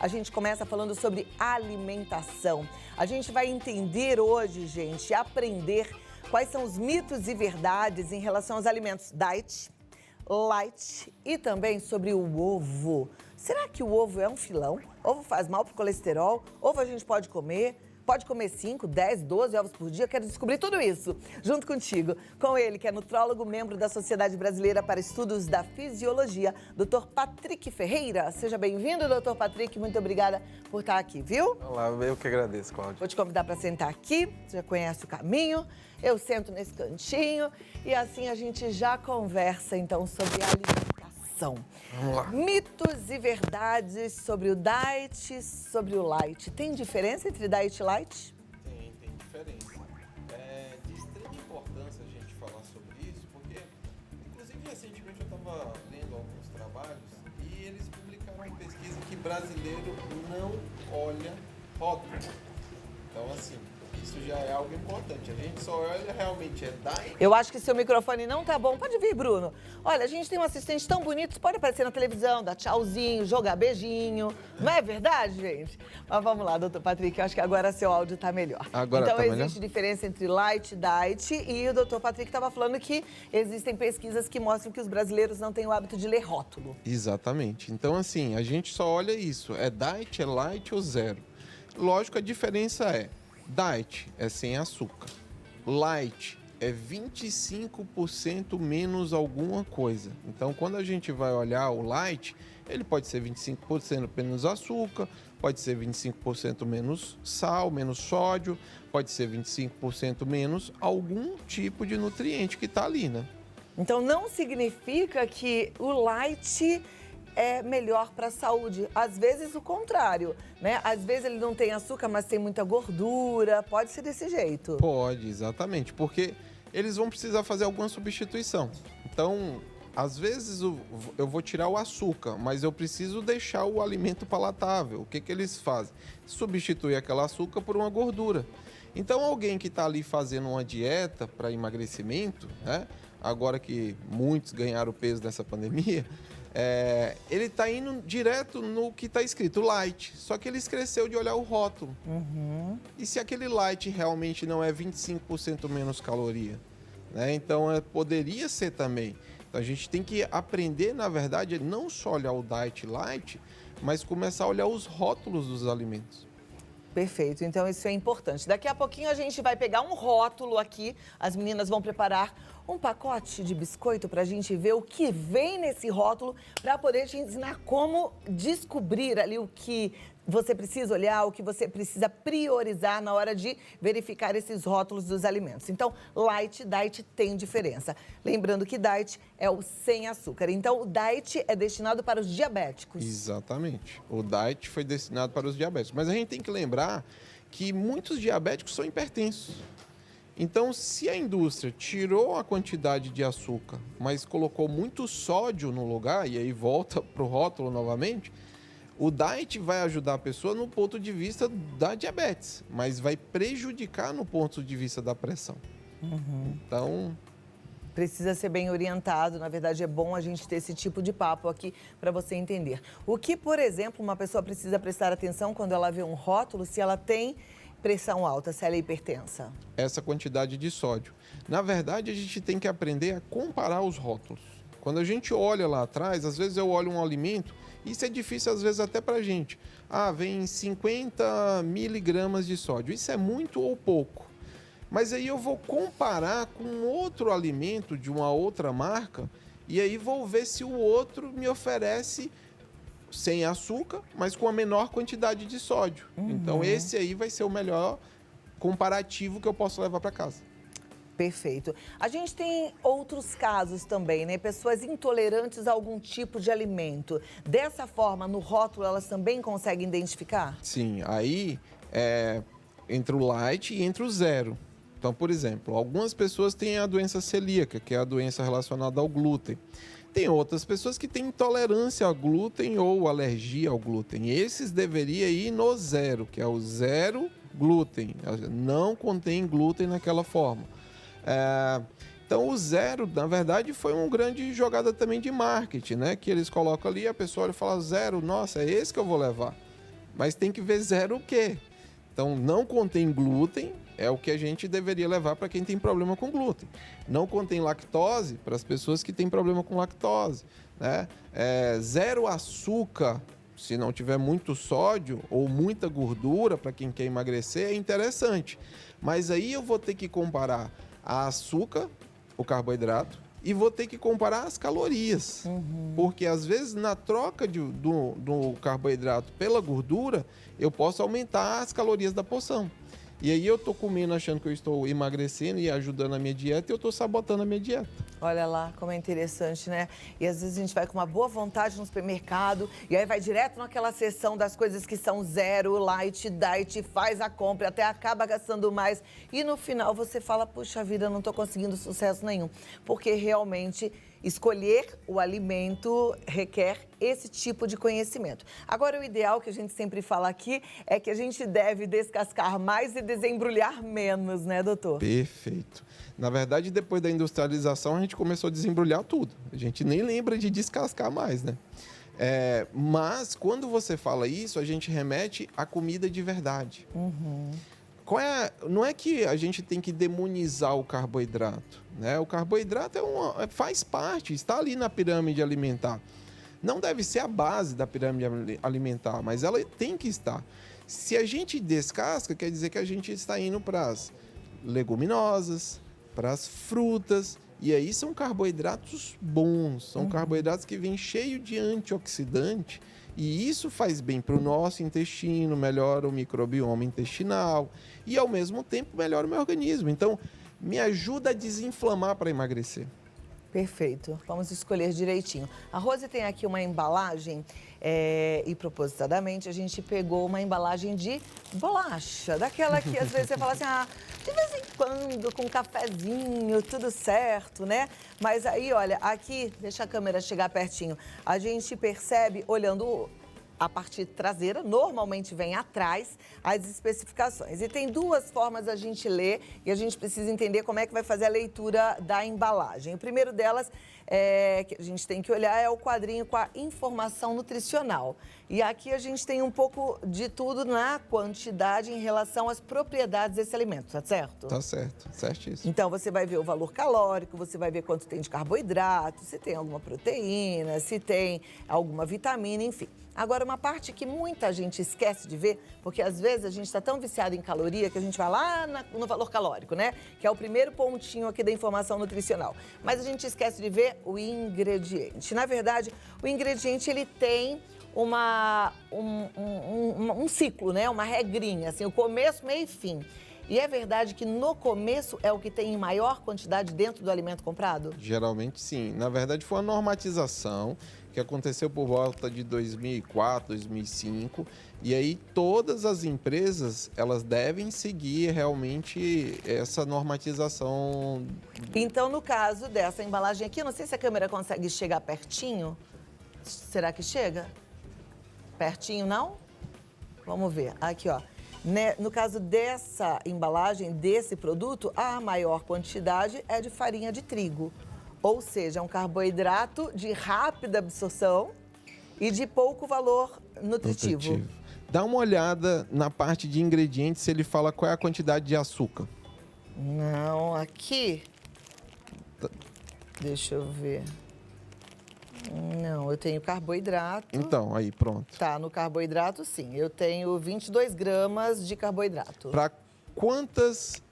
A gente começa falando sobre alimentação. A gente vai entender hoje, gente, aprender quais são os mitos e verdades em relação aos alimentos diet, light e também sobre o ovo. Será que o ovo é um filão? Ovo faz mal para o colesterol? Ovo a gente pode comer? Pode comer 5, 10, 12 ovos por dia? Quero descobrir tudo isso junto contigo. Com ele, que é nutrólogo, membro da Sociedade Brasileira para Estudos da Fisiologia, Dr. Patrick Ferreira. Seja bem-vindo, Dr. Patrick. Muito obrigada por estar aqui, viu? Olá, eu que agradeço, Cláudia. Vou te convidar para sentar aqui. Você já conhece o caminho. Eu sento nesse cantinho e assim a gente já conversa, então, sobre alimentação. Vamos lá. Mitos e verdades sobre o diet, sobre o light. Tem diferença entre diet e light? Tem diferença. É de extrema importância a gente falar sobre isso, porque, inclusive, recentemente eu estava lendo alguns trabalhos e eles publicaram uma pesquisa que brasileiro não olha rótulo. Então, assim, isso já é algo importante. A gente só olha realmente diet. Eu acho que seu microfone não tá bom. Pode vir, Bruno. Olha, a gente tem um assistente tão bonito, pode aparecer na televisão, dar tchauzinho, jogar beijinho. Não é verdade, gente? Mas vamos lá, doutor Patrick, eu acho que agora seu áudio tá melhor. Agora então, tá existe melhor? diferença entre light e diet e o doutor Patrick estava falando que existem pesquisas que mostram que os brasileiros não têm o hábito de ler rótulo. Exatamente. Então, assim, a gente só olha isso. É diet, é light ou zero? Lógico, a diferença é: diet é sem açúcar. Light é 25% menos alguma coisa. Então, quando a gente vai olhar o light, ele pode ser 25% menos açúcar, pode ser 25% menos sal, menos sódio, pode ser 25% menos algum tipo de nutriente que está ali, né? Então, não significa que o light é melhor para a saúde. Às vezes, o contrário, né? Às vezes, ele não tem açúcar, mas tem muita gordura. Pode ser desse jeito. Pode, exatamente, porque eles vão precisar fazer alguma substituição. Então, às vezes eu vou tirar o açúcar, mas eu preciso deixar o alimento palatável. O que que eles fazem? Substituir aquele açúcar por uma gordura. Então, alguém que está ali fazendo uma dieta para emagrecimento, né? Agora que muitos ganharam peso nessa pandemia, ele está indo direto no que está escrito light, só que ele esqueceu de olhar o rótulo. E se aquele light realmente não é 25% menos caloria, né? Então poderia ser também. Então a gente tem que aprender, na verdade, não só olhar o diet light, mas começar a olhar os rótulos dos alimentos. Perfeito, então isso é importante. Daqui a pouquinho a gente vai pegar um rótulo aqui, as meninas vão preparar um pacote de biscoito para a gente ver o que vem nesse rótulo, para poder te ensinar como descobrir ali o que você precisa olhar, o que você precisa priorizar na hora de verificar esses rótulos dos alimentos. Então, light e diet tem diferença. Lembrando que diet é o sem açúcar. Então, o diet é destinado para os diabéticos. Exatamente. O diet foi destinado para os diabéticos. Mas a gente tem que lembrar que muitos diabéticos são hipertensos. Então, se a indústria tirou a quantidade de açúcar, mas colocou muito sódio no lugar, e aí volta para o rótulo novamente, o diet vai ajudar a pessoa no ponto de vista da diabetes, mas vai prejudicar no ponto de vista da pressão. Então, precisa ser bem orientado. Na verdade, é bom a gente ter esse tipo de papo aqui para você entender. O que, por exemplo, uma pessoa precisa prestar atenção quando ela vê um rótulo, se ela tem pressão alta, se ela é hipertensa? essa quantidade de sódio. Na verdade, a gente tem que aprender a comparar os rótulos. Quando a gente olha lá atrás, às vezes eu olho um alimento, isso é difícil às vezes até pra gente. Vem 50 miligramas de sódio. Isso é muito ou pouco? Mas aí eu vou comparar com outro alimento de uma outra marca e aí vou ver se o outro me oferece sem açúcar, mas com a menor quantidade de sódio. Então esse aí vai ser o melhor comparativo que eu posso levar para casa. Perfeito. A gente tem outros casos também, né? Pessoas intolerantes a algum tipo de alimento. Dessa forma, no rótulo, elas também conseguem identificar? Sim, aí é entre o light e entre o zero. Então, por exemplo, algumas pessoas têm a doença celíaca, que é a doença relacionada ao glúten. Tem outras pessoas que têm intolerância ao glúten ou alergia ao glúten. Esses deveriam ir no zero, que é o zero glúten. Não contém glúten naquela forma. Então, o zero, na verdade, foi uma grande jogada também de marketing, né? Que eles colocam ali, a pessoa olha e fala, zero, nossa, é esse que eu vou levar. Mas tem que ver zero o quê? Então, não contém glúten, é o que a gente deveria levar para quem tem problema com glúten. Não contém lactose para as pessoas que têm problema com lactose, né? Zero açúcar, se não tiver muito sódio ou muita gordura para quem quer emagrecer, é interessante. Mas aí eu vou ter que comparar a açúcar, o carboidrato, e vou ter que comparar as calorias. Porque às vezes na troca do carboidrato pela gordura, eu posso aumentar as calorias da porção. E aí eu tô comendo achando que eu estou emagrecendo e ajudando a minha dieta e eu tô sabotando a minha dieta. Olha lá como é interessante, né? E às vezes a gente vai com uma boa vontade no supermercado e aí vai direto naquela seção das coisas que são zero, light, diet, faz a compra, até acaba gastando mais. E no final você fala, puxa vida, não tô conseguindo sucesso nenhum. Porque realmente escolher o alimento requer esse tipo de conhecimento. Agora, o ideal que a gente sempre fala aqui é que a gente deve descascar mais e desembrulhar menos, né, doutor? Perfeito. Na verdade, depois da industrialização, a gente começou a desembrulhar tudo. A gente nem lembra de descascar mais, né? Mas, quando você fala isso, a gente remete à comida de verdade. Não é que a gente tem que demonizar o carboidrato, né? O carboidrato faz parte, está ali na pirâmide alimentar. Não deve ser a base da pirâmide alimentar, mas ela tem que estar. Se a gente descasca, quer dizer que a gente está indo para as leguminosas, para as frutas, e aí são carboidratos bons, são carboidratos que vêm cheio de antioxidante, e isso faz bem para o nosso intestino, melhora o microbioma intestinal e, ao mesmo tempo, melhora o meu organismo. Então, me ajuda a desinflamar para emagrecer. Perfeito. Vamos escolher direitinho. A Rose tem aqui uma embalagem e, propositadamente, a gente pegou uma embalagem de bolacha. Daquela que, às vezes, você fala assim, de vez em quando, com um cafezinho, tudo certo, né? Mas aí, olha, aqui, deixa a câmera chegar pertinho, a gente percebe, olhando a parte traseira, normalmente vem atrás as especificações. E tem duas formas a gente ler e a gente precisa entender como é que vai fazer a leitura da embalagem. O primeiro delas que a gente tem que olhar é o quadrinho com a informação nutricional. E aqui a gente tem um pouco de tudo na quantidade em relação às propriedades desse alimento, tá certo? Tá certo, certíssimo. Então você vai ver o valor calórico, você vai ver quanto tem de carboidrato, se tem alguma proteína, se tem alguma vitamina, enfim. Agora, uma parte que muita gente esquece de ver, porque às vezes a gente está tão viciado em caloria que a gente vai lá no valor calórico, né? Que é o primeiro pontinho aqui da informação nutricional. Mas a gente esquece de ver o ingrediente. Na verdade, o ingrediente, ele tem um ciclo, né? Uma regrinha, assim, o começo, meio e fim. E é verdade que no começo é o que tem em maior quantidade dentro do alimento comprado? Geralmente sim. Na verdade foi uma normatização que aconteceu por volta de 2004, 2005. E aí todas as empresas, elas devem seguir realmente essa normatização. Então, no caso dessa embalagem aqui, eu não sei se a câmera consegue chegar pertinho. Será que chega? Pertinho, não? Vamos ver. Aqui, ó. No caso dessa embalagem, desse produto, a maior quantidade é de farinha de trigo. Ou seja, é um carboidrato de rápida absorção e de pouco valor nutritivo. Dá uma olhada na parte de ingredientes, se ele fala qual é a quantidade de açúcar. Não, aqui... Deixa eu ver... Não, eu tenho carboidrato. Então, aí, pronto. Tá, no carboidrato, sim. Eu tenho 22 gramas de carboidrato. Para quantos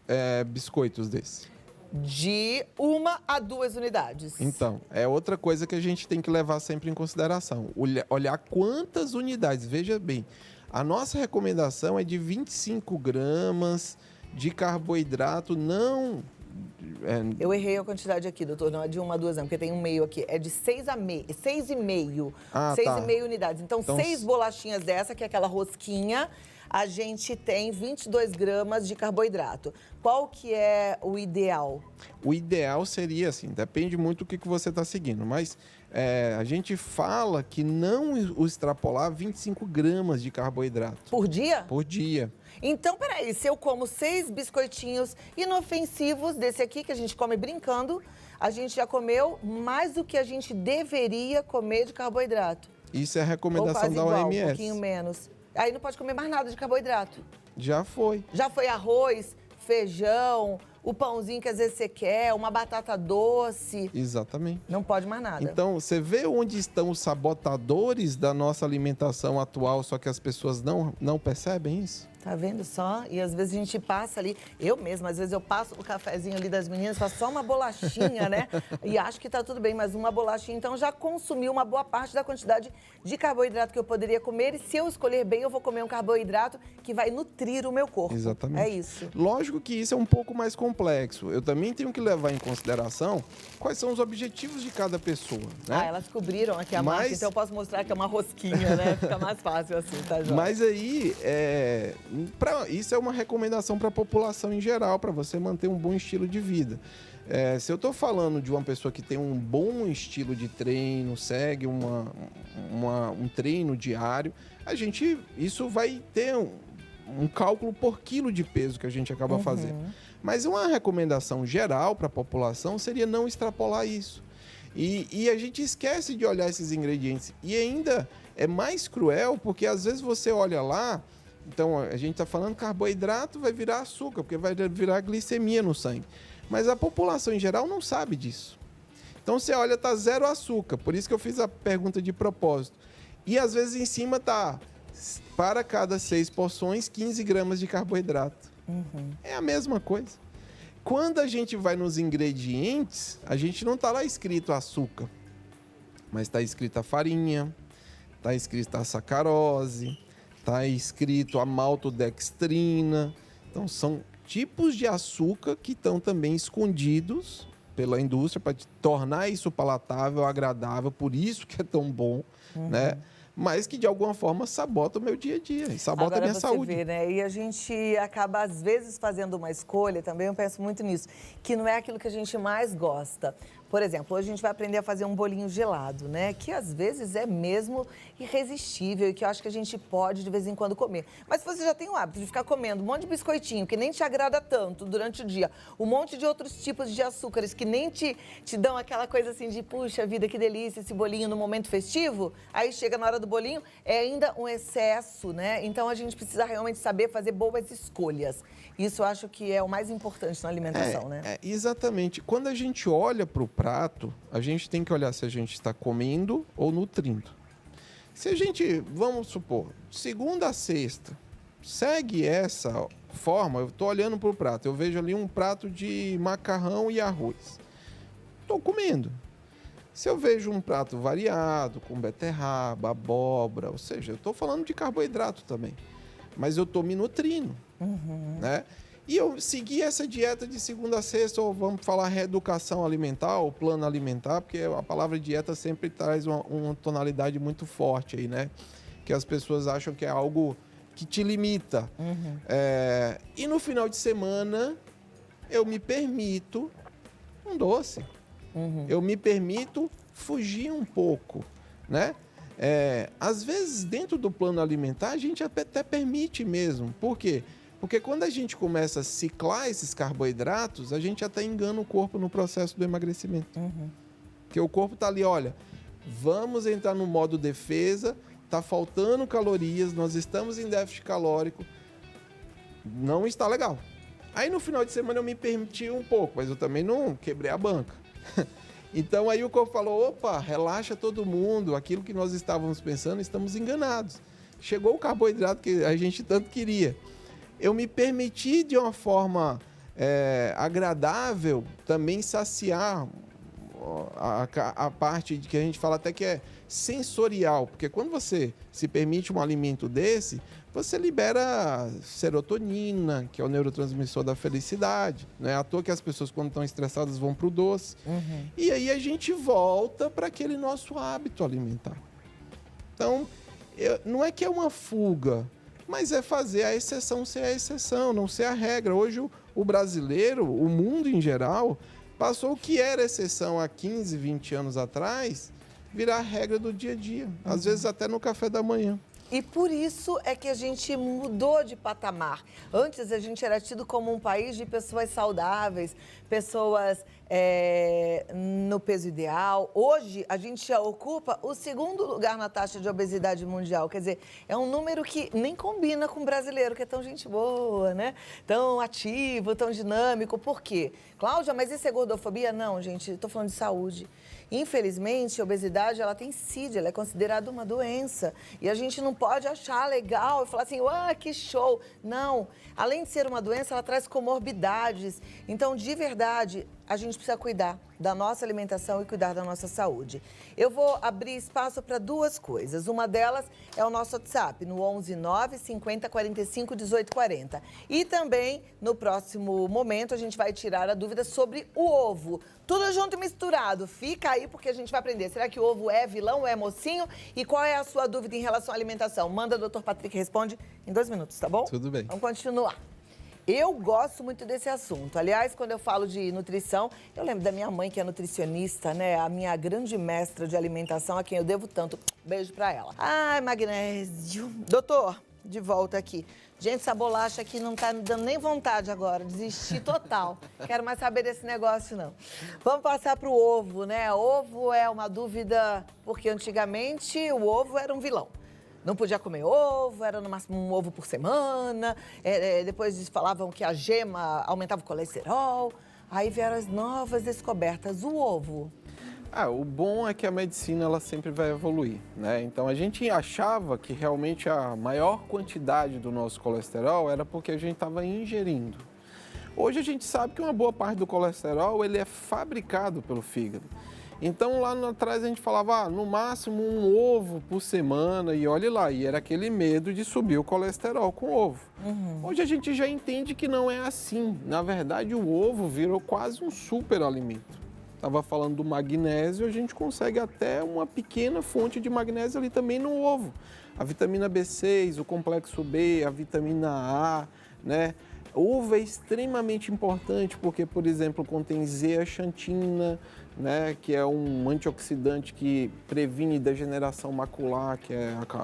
biscoitos desse? De 1 a 2 unidades. Então, é outra coisa que a gente tem que levar sempre em consideração. Olhar quantas unidades. Veja bem, a nossa recomendação é de 25 gramas de carboidrato, não... Eu errei a quantidade aqui, doutor. Não é de 1 a 2, não, porque tem um meio aqui. É de 6,5. 6,5. Ah, 6,5 unidades. Então, 6 bolachinhas dessa, que é aquela rosquinha, a gente tem 22 gramas de carboidrato. Qual que é o ideal? O ideal seria, assim, depende muito do que você está seguindo, mas a gente fala que não extrapolar 25 gramas de carboidrato. Por dia? Por dia. Então, peraí, se eu como 6 biscoitinhos inofensivos desse aqui, que a gente come brincando, a gente já comeu mais do que a gente deveria comer de carboidrato. Isso é a recomendação Ou quase da igual, OMS. um pouquinho menos. Aí não pode comer mais nada de carboidrato. Já foi. Já foi arroz, feijão, o pãozinho que às vezes você quer, uma batata doce. Exatamente. Não pode mais nada. Então, você vê onde estão os sabotadores da nossa alimentação atual, só que as pessoas não percebem isso? Tá vendo só? E às vezes a gente passa ali, eu mesma, às vezes eu passo o cafezinho ali das meninas, faço só uma bolachinha, né? E acho que tá tudo bem, mas uma bolachinha, então já consumiu uma boa parte da quantidade de carboidrato que eu poderia comer. E se eu escolher bem, eu vou comer um carboidrato que vai nutrir o meu corpo. Exatamente. É isso. Lógico que isso é um pouco mais complexo. Eu também tenho que levar em consideração quais são os objetivos de cada pessoa, né? Ah, elas cobriram aqui a marca, então eu posso mostrar que é uma rosquinha, né? Fica mais fácil assim, tá, Jó? Mas aí, isso é uma recomendação para a população em geral, para você manter um bom estilo de vida. Se eu estou falando de uma pessoa que tem um bom estilo de treino, segue um treino diário, isso vai ter um cálculo por quilo de peso que a gente acaba fazendo. Mas uma recomendação geral para a população seria não extrapolar isso. E a gente esquece de olhar esses ingredientes. E ainda é mais cruel, porque às vezes você olha lá, então a gente está falando carboidrato, vai virar açúcar, porque vai virar glicemia no sangue. Mas a população em geral não sabe disso. Então você olha, tá 0 açúcar, por isso que eu fiz a pergunta de propósito. E às vezes em cima tá, para cada 6 porções, 15 gramas de carboidrato. É a mesma coisa. Quando a gente vai nos ingredientes, a gente não tá lá escrito açúcar, mas está escrito a farinha, está escrito a sacarose, está escrito a maltodextrina. Então, são tipos de açúcar que estão também escondidos pela indústria para tornar isso palatável, agradável, por isso que é tão bom, né? Mas que de alguma forma sabota o meu dia a dia, e sabota a minha saúde. Vê, né? E a gente acaba, às vezes, fazendo uma escolha, também eu penso muito nisso, que não é aquilo que a gente mais gosta. Por exemplo, hoje a gente vai aprender a fazer um bolinho gelado, né? Que às vezes é mesmo irresistível e que eu acho que a gente pode de vez em quando comer. Mas se você já tem o hábito de ficar comendo um monte de biscoitinho que nem te agrada tanto durante o dia, um monte de outros tipos de açúcares que nem te dão aquela coisa assim de, puxa vida, que delícia esse bolinho no momento festivo, aí chega na hora do bolinho, é ainda um excesso, né? Então a gente precisa realmente saber fazer boas escolhas. Isso eu acho que é o mais importante na alimentação, né? Exatamente. Quando a gente olha para o prato, a gente tem que olhar se a gente está comendo ou nutrindo. Se a gente, vamos supor, segunda a sexta, segue essa forma, eu estou olhando para o prato, eu vejo ali um prato de macarrão e arroz. Estou comendo. Se eu vejo um prato variado, com beterraba, abóbora, ou seja, eu estou falando de carboidrato também, mas eu estou me nutrindo, né? E eu segui essa dieta de segunda a sexta, ou vamos falar reeducação alimentar, ou plano alimentar, porque a palavra dieta sempre traz uma tonalidade muito forte aí, né? Que as pessoas acham que é algo que te limita. E no final de semana, eu me permito um doce. Eu me permito fugir um pouco, né? Às vezes, dentro do plano alimentar, a gente até permite mesmo. Por quê? Porque quando a gente começa a ciclar esses carboidratos, a gente até engana o corpo no processo do emagrecimento. Porque o corpo tá ali, olha, vamos entrar no modo defesa, tá faltando calorias, nós estamos em déficit calórico, não está legal. Aí no final de semana eu me permiti um pouco, mas eu também não quebrei a banca. Então aí o corpo falou, opa, relaxa todo mundo, aquilo que nós estávamos pensando, estamos enganados. Chegou o carboidrato que a gente tanto queria. Eu me permiti de uma forma agradável também saciar a parte que a gente fala até que é sensorial, porque quando você se permite um alimento desse, você libera serotonina, que é o neurotransmissor da felicidade. Não é à toa que as pessoas, quando estão estressadas, vão para o doce. E aí a gente volta para aquele nosso hábito alimentar. Então, não é que é uma fuga, mas é fazer a exceção ser a exceção, não ser a regra. Hoje o brasileiro, o mundo em geral, passou o que era exceção há 15, 20 anos atrás, virar a regra do dia a dia. Às vezes até no café da manhã. E por isso é que a gente mudou de patamar. Antes a gente era tido como um país de pessoas saudáveis, pessoas no peso ideal. Hoje, a gente já ocupa o 2º lugar na taxa de obesidade mundial. Quer dizer, é um número que nem combina com o brasileiro, que é tão gente boa, né? Tão ativo, tão dinâmico. Por quê? Cláudia, mas isso é gordofobia? Não, gente, estou falando de saúde. Infelizmente, a obesidade, ela tem CID, ela é considerada uma doença. E a gente não pode achar legal e falar assim, que show. Não, além de ser uma doença, ela traz comorbidades. Então, de verdade, a gente precisa cuidar da nossa alimentação e cuidar da nossa saúde. Eu vou abrir espaço para 2 coisas. Uma delas é o nosso WhatsApp, no 11 9 50 45 18 40. E também, no próximo momento, a gente vai tirar a dúvida sobre o ovo. Tudo junto e misturado. Fica aí porque a gente vai aprender. Será que o ovo é vilão ou é mocinho? E qual é a sua dúvida em relação à alimentação? Manda, doutor Patrick, responde em 2 minutos, tá bom? Tudo bem. Vamos continuar. Eu gosto muito desse assunto. Aliás, quando eu falo de nutrição, eu lembro da minha mãe, que é nutricionista, né? A minha grande mestra de alimentação, a quem eu devo tanto. Beijo pra ela. Ai, magnésio. Doutor, de volta aqui. Gente, essa bolacha aqui não tá me dando nem vontade agora. Desisti total. Quero mais saber desse negócio, não. Vamos passar pro ovo, né? Ovo é uma dúvida, porque antigamente o ovo era um vilão. Não podia comer ovo, era no máximo um ovo por semana. Depois falavam que a gema aumentava o colesterol. Aí vieram as novas descobertas. O ovo. O bom é que a medicina ela sempre vai evoluir, né? Então a gente achava que realmente a maior quantidade do nosso colesterol era porque a gente estava ingerindo. Hoje a gente sabe que uma boa parte do colesterol ele é fabricado pelo fígado. Então, lá atrás a gente falava, no máximo um ovo por semana, e olhe lá, e era aquele medo de subir o colesterol com o ovo. Hoje a gente já entende que não é assim. Na verdade, o ovo virou quase um superalimento. Estava falando do magnésio, a gente consegue até uma pequena fonte de magnésio ali também no ovo. A vitamina B6, o complexo B, a vitamina A, né? Ovo é extremamente importante porque, por exemplo, contém zeaxantina, né, que é um antioxidante que previne degeneração macular, que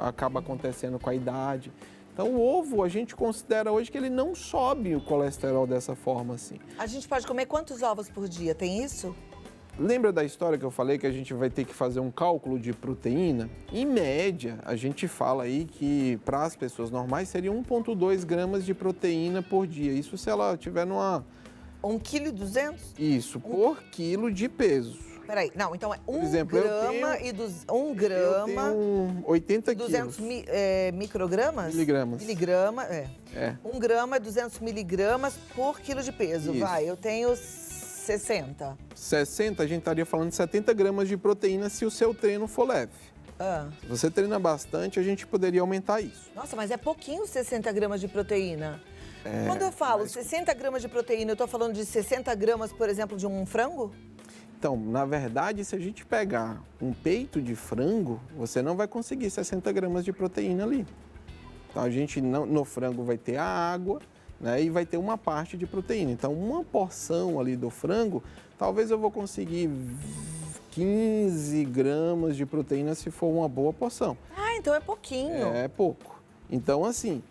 acaba acontecendo com a idade. Então, o ovo, a gente considera hoje que ele não sobe o colesterol dessa forma assim. A gente pode comer quantos ovos por dia? Tem isso? Lembra da história que eu falei que a gente vai ter que fazer um cálculo de proteína? Em média, a gente fala aí que para as pessoas normais seria 1,2 gramas de proteína por dia. Isso se ela tiver numa... 1,2 kg? Isso, por quilo de peso. Peraí, não, então é 1 exemplo, grama e 1 grama... Eu tenho 80 200 quilos. microgramas? Miligramas. Miligrama, 1 grama é 200 miligramas por quilo de peso. Isso. Vai, eu tenho 60. 60, a gente estaria falando de 70 gramas de proteína se o seu treino for leve. Se você treina bastante, a gente poderia aumentar isso. Nossa, mas é pouquinho 60 gramas de proteína. Quando eu falo 60 gramas de proteína, eu estou falando de 60 gramas, por exemplo, de um frango? Então, na verdade, se a gente pegar um peito de frango, você não vai conseguir 60 gramas de proteína ali. Então, a gente no frango vai ter a água, né, e vai ter uma parte de proteína. Então, uma porção ali do frango, talvez eu vou conseguir 15 gramas de proteína se for uma boa porção. Então é pouquinho. É pouco. Então, assim,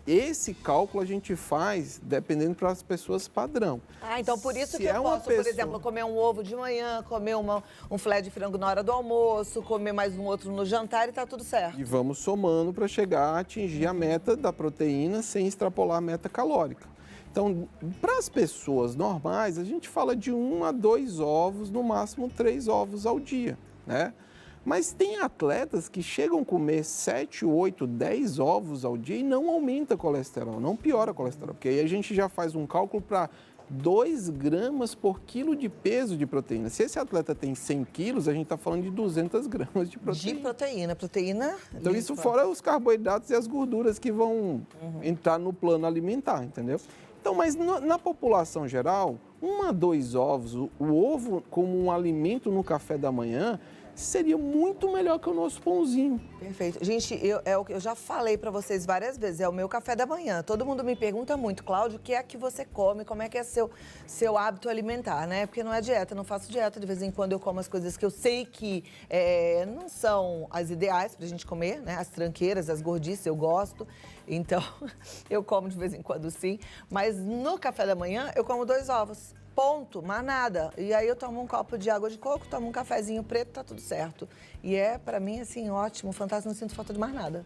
esse cálculo a gente faz dependendo para as pessoas padrão. Então por isso Se que eu posso, pessoa... por exemplo, comer um ovo de manhã, comer um filé de frango na hora do almoço, comer mais um outro no jantar e tá tudo certo. E vamos somando para chegar a atingir a meta da proteína sem extrapolar a meta calórica. Então, para as pessoas normais, a gente fala de 1 a 2 ovos, no máximo 3 ovos ao dia, né? Mas tem atletas que chegam a comer 7, 8, 10 ovos ao dia e não aumenta colesterol, não piora o colesterol. Porque aí a gente já faz um cálculo para 2 gramas por quilo de peso de proteína. Se esse atleta tem 100 quilos, a gente está falando de 200 gramas de proteína. Proteína Então isso fora os carboidratos e as gorduras que vão entrar no plano alimentar, entendeu? Então, mas na população geral, 1 a 2 ovos, o ovo como um alimento no café da manhã, seria muito melhor que o nosso pãozinho. Perfeito. Gente, eu já falei para vocês várias vezes, é o meu café da manhã. Todo mundo me pergunta muito, Cláudio, o que é que você come, como é que é seu hábito alimentar, né? Porque não é dieta, não faço dieta. De vez em quando eu como as coisas que eu sei que não são as ideais pra gente comer, né? As tranqueiras, as gordices, eu gosto. Então, eu como de vez em quando sim. Mas no café da manhã, eu como 2 ovos. ponto, mais nada. E aí eu tomo um copo de água de coco, tomo um cafezinho preto, tá tudo certo. E pra mim, assim, ótimo, fantástico, não sinto falta de mais nada.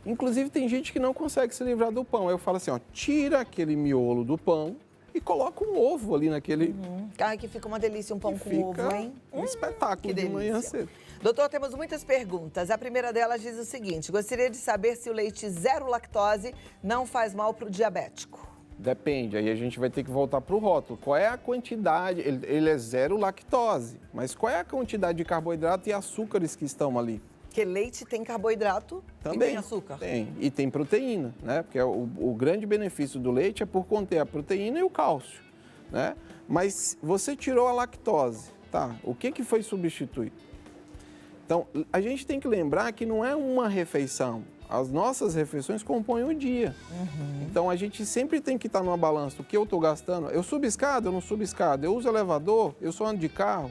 Inclusive, tem gente que não consegue se livrar do pão. Eu falo assim, ó, tira aquele miolo do pão e coloca um ovo ali naquele... Ai, que fica uma delícia um pão com ovo, hein? Um espetáculo de manhã cedo. Doutor, temos muitas perguntas. A primeira delas diz o seguinte: gostaria de saber se o leite zero lactose não faz mal para o diabético. Depende, aí a gente vai ter que voltar para o rótulo. Qual é a quantidade? Ele é zero lactose, mas qual é a quantidade de carboidrato e açúcares que estão ali? Porque leite tem carboidrato Também, e tem açúcar. Tem, e tem proteína, né? Porque o grande benefício do leite é por conter a proteína e o cálcio, né? Mas você tirou a lactose, tá? O que foi substituído? Então, a gente tem que lembrar que não é uma refeição. As nossas refeições compõem o dia. Então, a gente sempre tem que estar numa balança do que eu estou gastando. Eu subo escada, eu não subo escada. Eu uso elevador, eu só ando de carro.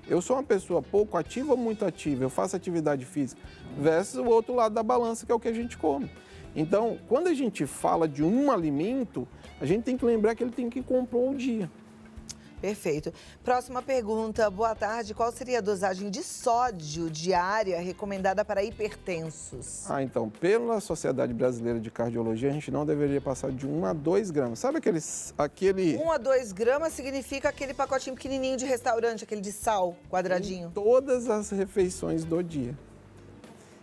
Eu sou uma pessoa pouco ativa ou muito ativa. Eu faço atividade física. Versus o outro lado da balança, que é o que a gente come. Então, quando a gente fala de um alimento, a gente tem que lembrar que ele tem que compor o dia. Perfeito. Próxima pergunta. Boa tarde. Qual seria a dosagem de sódio diária recomendada para hipertensos? Então, pela Sociedade Brasileira de Cardiologia, a gente não deveria passar de 1 a 2 gramas. Sabe aquele... 1 a 2 gramas significa aquele pacotinho pequenininho de restaurante, aquele de sal, quadradinho. Em todas as refeições do dia.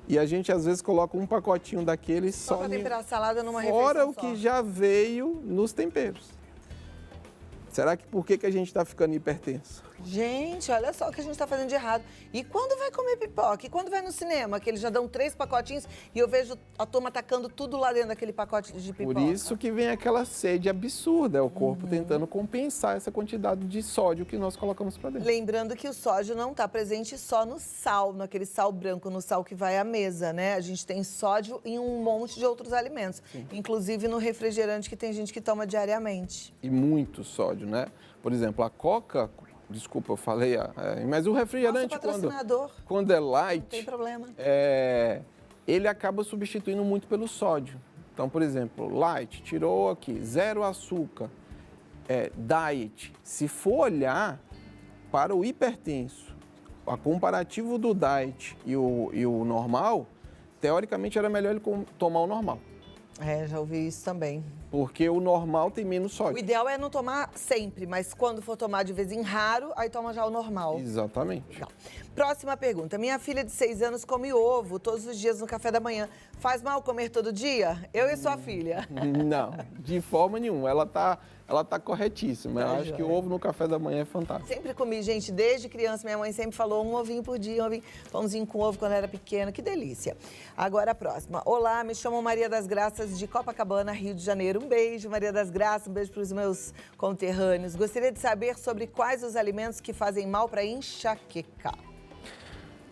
E a gente, às vezes, coloca um pacotinho daquele só para temperar a salada numa fora refeição o que já veio nos temperos. Será que por que a gente está ficando hipertenso? Gente, olha só o que a gente está fazendo de errado. E quando vai comer pipoca? E quando vai no cinema? Que eles já dão 3 pacotinhos e eu vejo a turma tacando tudo lá dentro daquele pacote de pipoca. Por isso que vem aquela sede absurda, é o corpo tentando compensar essa quantidade de sódio que nós colocamos para dentro. Lembrando que o sódio não está presente só no sal, naquele sal branco, no sal que vai à mesa, né? A gente tem sódio em um monte de outros alimentos, inclusive no refrigerante que tem gente que toma diariamente. E muito sódio, né? Por exemplo, a Coca... Desculpa, eu falei, mas o refrigerante, quando é light, não tem problema. Ele acaba substituindo muito pelo sódio. Então, por exemplo, light, tirou aqui, 0 açúcar, diet. Se for olhar para o hipertenso, a comparativo do diet e o normal, teoricamente era melhor ele tomar o normal. Já ouvi isso também. Porque o normal tem menos sódio. O ideal é não tomar sempre, mas quando for tomar de vez em raro, aí toma já o normal. Exatamente. Não. Próxima pergunta. Minha filha de 6 anos come ovo todos os dias no café da manhã. Faz mal comer todo dia? Eu e sua filha. Não, de forma nenhuma. Ela tá corretíssima. Eu acho que o ovo no café da manhã é fantástico. Sempre comi, gente, desde criança. Minha mãe sempre falou um ovinho por dia, pãozinho com ovo quando eu era pequena. Que delícia. Agora a próxima. Olá, me chamo Maria das Graças de Copacabana, Rio de Janeiro. Um beijo, Maria das Graças. Um beijo para os meus conterrâneos. Gostaria de saber sobre quais os alimentos que fazem mal para enxaqueca.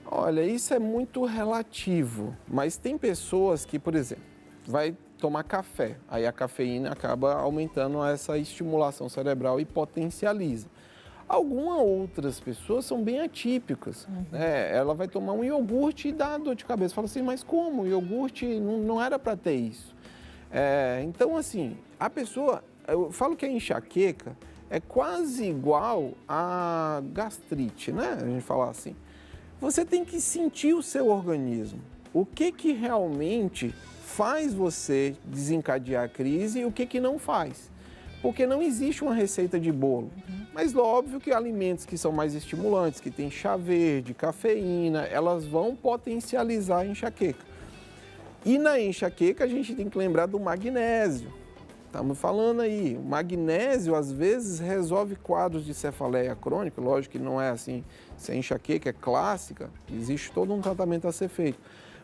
Olha, isso é muito relativo, mas tem pessoas que, por exemplo, vai tomar café, aí a cafeína acaba aumentando essa estimulação cerebral e potencializa. Algumas outras pessoas são bem atípicas, né? Ela vai tomar um iogurte e dá dor de cabeça. Fala assim, mas como? O iogurte não era para ter isso. Então, assim, a pessoa, eu falo que a enxaqueca é quase igual a gastrite, né? A gente fala assim. Você tem que sentir o seu organismo. O que realmente faz você desencadear a crise e o que não faz. Porque não existe uma receita de bolo. Mas óbvio que alimentos que são mais estimulantes, que tem chá verde, cafeína, elas vão potencializar a enxaqueca. E na enxaqueca a gente tem que lembrar do magnésio. Estamos falando aí, o magnésio às vezes resolve quadros de cefaleia crônica, lógico que não é assim, se a enxaqueca é clássica, existe todo um tratamento a ser feito.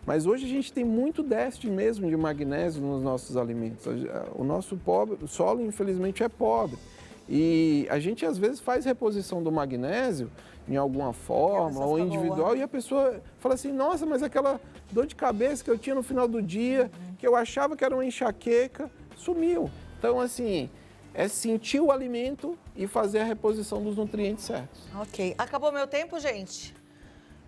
Mas hoje a gente tem muito déficit mesmo de magnésio nos nossos alimentos. O nosso solo, infelizmente, é pobre. E a gente às vezes faz reposição do magnésio em alguma forma ou individual e a pessoa fala assim, nossa, mas aquela dor de cabeça que eu tinha no final do dia, que eu achava que era uma enxaqueca, sumiu. Então, assim, é sentir o alimento e fazer a reposição dos nutrientes certos. Ok. Acabou meu tempo, gente?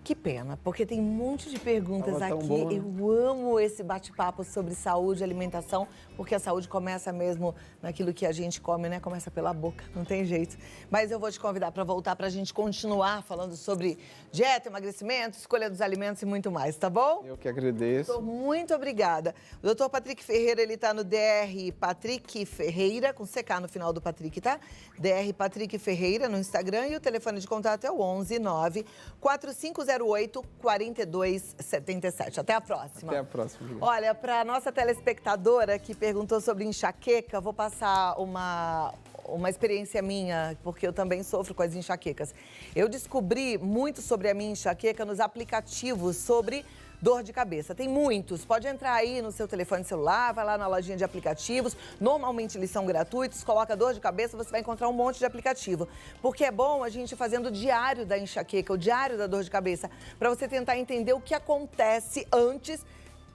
Que pena, porque tem um monte de perguntas Tava tão aqui. bom, né? Eu amo esse bate-papo sobre saúde e alimentação, porque a saúde começa mesmo naquilo que a gente come, né? Começa pela boca, não tem jeito. Mas eu vou te convidar para voltar para a gente continuar falando sobre dieta, emagrecimento, escolha dos alimentos e muito mais, tá bom? Eu que agradeço. Muito obrigada. O doutor Patrick Ferreira, ele tá no DR Patrick Ferreira, com CK no final do Patrick, tá? DR Patrick Ferreira no Instagram e o telefone de contato é o 11 9 4508 4277. Até a próxima. Até a próxima. Juliana. Olha, para nossa telespectadora que perguntou sobre enxaqueca, vou passar uma experiência minha, porque eu também sofro com as enxaquecas. Eu descobri muito sobre a minha enxaqueca nos aplicativos sobre dor de cabeça. Tem muitos. Pode entrar aí no seu telefone celular, vai lá na lojinha de aplicativos. Normalmente eles são gratuitos. Coloca dor de cabeça, você vai encontrar um monte de aplicativo. Porque é bom a gente fazendo o diário da enxaqueca, o diário da dor de cabeça, para você tentar entender o que acontece antes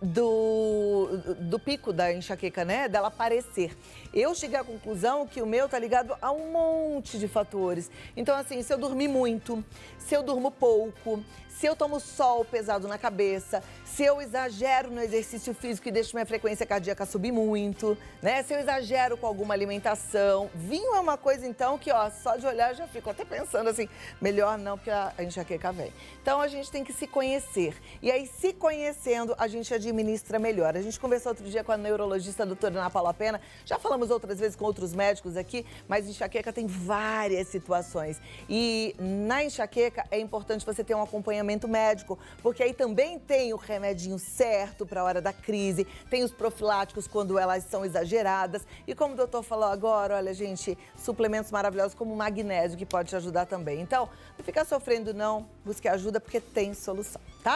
do pico da enxaqueca, né? Dela aparecer. Eu cheguei à conclusão que o meu tá ligado a um monte de fatores. Então, assim, se eu dormir muito, se eu durmo pouco, se eu tomo sol pesado na cabeça, se eu exagero no exercício físico e deixo minha frequência cardíaca subir muito, né? Se eu exagero com alguma alimentação. Vinho é uma coisa, então, que, ó, só de olhar eu já fico até pensando assim, melhor não, porque a enxaqueca vem. Então, a gente tem que se conhecer. E aí, se conhecendo, a gente administra melhor. A gente conversou outro dia com a neurologista a doutora Ana Paula Pena, já falamos outras vezes com outros médicos aqui, mas enxaqueca tem várias situações. E na enxaqueca é importante você ter um acompanhamento médico, porque aí também tem o remedinho certo para a hora da crise, tem os profiláticos quando elas são exageradas. E como o doutor falou agora, olha, gente, suplementos maravilhosos como o magnésio, que pode te ajudar também. Então, não fica sofrendo não, busque ajuda porque tem solução.